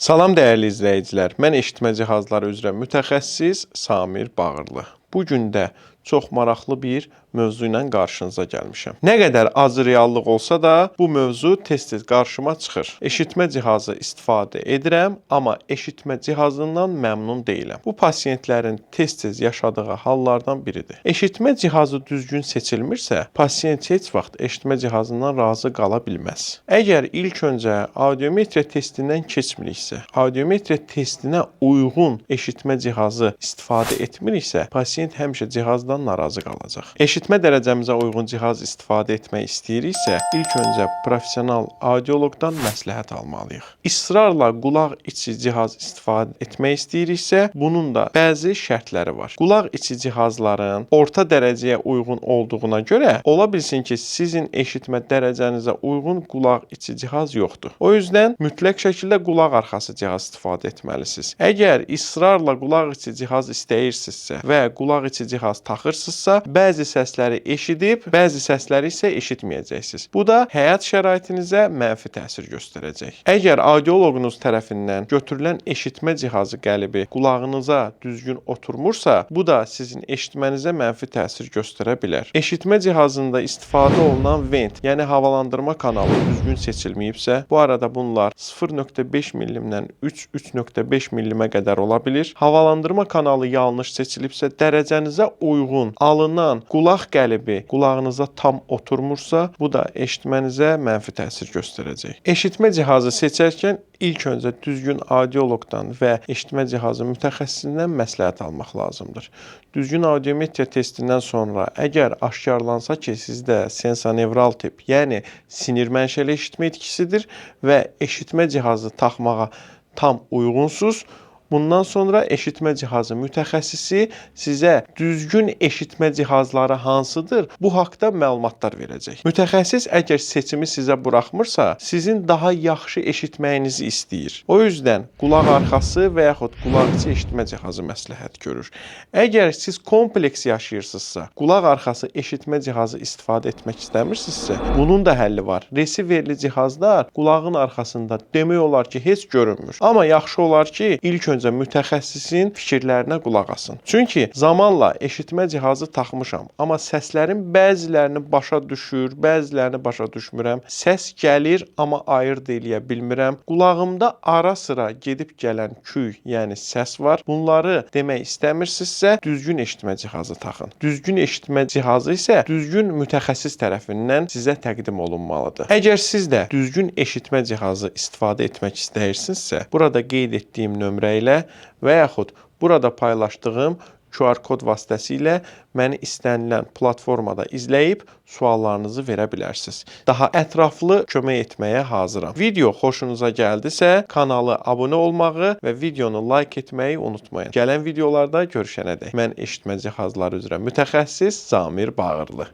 Salam dəyərli izləyicilər. Mən eşitmə cihazları üzrə mütəxəssis Samir Bağırlı. Bu gün də çox maraqlı bir mövzu ilə qarşınıza gəlmişəm. Nə qədər az reallıq olsa da, bu mövzu tez-tez qarşıma çıxır. Eşitmə cihazı istifadə edirəm, amma eşitmə cihazından məmnun deyiləm. Bu pasiyentlərin tez-tez yaşadığı hallardan biridir. Eşitmə cihazı düzgün seçilmirsə, pasiyent heç vaxt eşitmə cihazından razı qala bilməz. Əgər ilk öncə audiometriya testindən keçmiriksə, audiometriya testinə uyğun eşitmə cihazı istifadə etmiriksə, pasiyent həmişə cihazdan narazı qalacaq. Eşitmə dərəcəmizə uyğun cihaz istifadə etmək istəyiriksə, ilk öncə professional audioloqdan məsləhət almalıyıq. İsrarla qulaq içi cihaz istifadə etmək istəyiriksə, bunun da bəzi şərtləri var. Qulaq içi cihazların orta dərəcəyə uyğun olduğuna görə, ola bilsin ki, sizin eşitmə dərəcənizə uyğun qulaq içi cihaz yoxdur. O yüzdən mütləq şəkildə qulaq arxası cihaz istifadə etməlisiniz. Əgər israrla qulaq içi cihaz istəyirsinizsə və qulaq içi cihaz taxırsınızsa, bəzi səsləri eşidib, bəzi səsləri isə eşitməyəcəksiniz. Bu da həyat şəraitinizə mənfi təsir göstərəcək. Əgər audioloqunuz tərəfindən götürülən eşitmə cihazı qəlibi qulağınıza düzgün oturmursa, bu da sizin eşitmənizə mənfi təsir göstərə bilər. Eşitmə cihazında istifadə olunan vent, yəni havalandırma kanalı düzgün seçilməyibsə, bu arada bunlar 0.5 mm-dən 3.5 mm-ə qədər ola bilir. Havalandırma kanalı yanlış seçilibsə, dərəcənizə uyğun alınan qulaq qəlibi qulağınıza tam oturmursa, bu da eşitmənizə mənfi təsir göstərəcək. Eşitmə cihazı seçərkən ilk öncə düzgün audioloqdan və eşitmə cihazı mütəxəssisindən məsləhət almaq lazımdır. Düzgün audiometriya testindən sonra əgər aşkarlansa ki, sizdə sensanevral tip, yəni sinir mənşəli eşitmə itkisidir və eşitmə cihazı taxmağa tam uyğunsuz, bundan sonra eşitmə cihazı mütəxəssisi sizə düzgün eşitmə cihazları hansıdır, bu haqda məlumatlar verəcək. Mütəxəssis əgər seçimi sizə buraxmırsa, sizin daha yaxşı eşitməyinizi istəyir. O yüzdən qulaq arxası və yaxud qulaq içi eşitmə cihazı məsləhət görür. Əgər siz kompleks yaşayırsınızsa, qulaq arxası eşitmə cihazı istifadə etmək istəmirsinizsə, bunun da həlli var. Resiverli cihazlar qulağın arxasında demək olar ki, heç görünmür. Amma yaxşı olar ki, ilk öncə mütəxəssisin fikirlərinə qulaq asın. Çünki zamanla eşitmə cihazı taxmışam, amma səslərin bəzilərini başa düşür, bəzilərini başa düşmürəm. Səs gəlir, amma ayırd eləyə bilmirəm. Qulağımda ara-sıra gedib gələn küy, yəni səs var. Bunları demək istəmirsinizsə, düzgün eşitmə cihazı taxın. Düzgün eşitmə cihazı isə düzgün mütəxəssis tərəfindən sizə təqdim olunmalıdır. Əgər siz də düzgün eşitmə cihazı istifadə etmək istəyirsinizsə, burada qeyd etdiyim nömrə ilə və yaxud burada paylaşdığım QR kod vasitəsilə məni istənilən platformada izləyib suallarınızı verə bilərsiniz. Daha ətraflı kömək etməyə hazıram. Video xoşunuza gəldisə, kanalı abunə olmağı və videonu like etməyi unutmayın. Gələn videolarda görüşənədək mən eşitmə cihazları üzrə mütəxəssis Samir Bağırlı.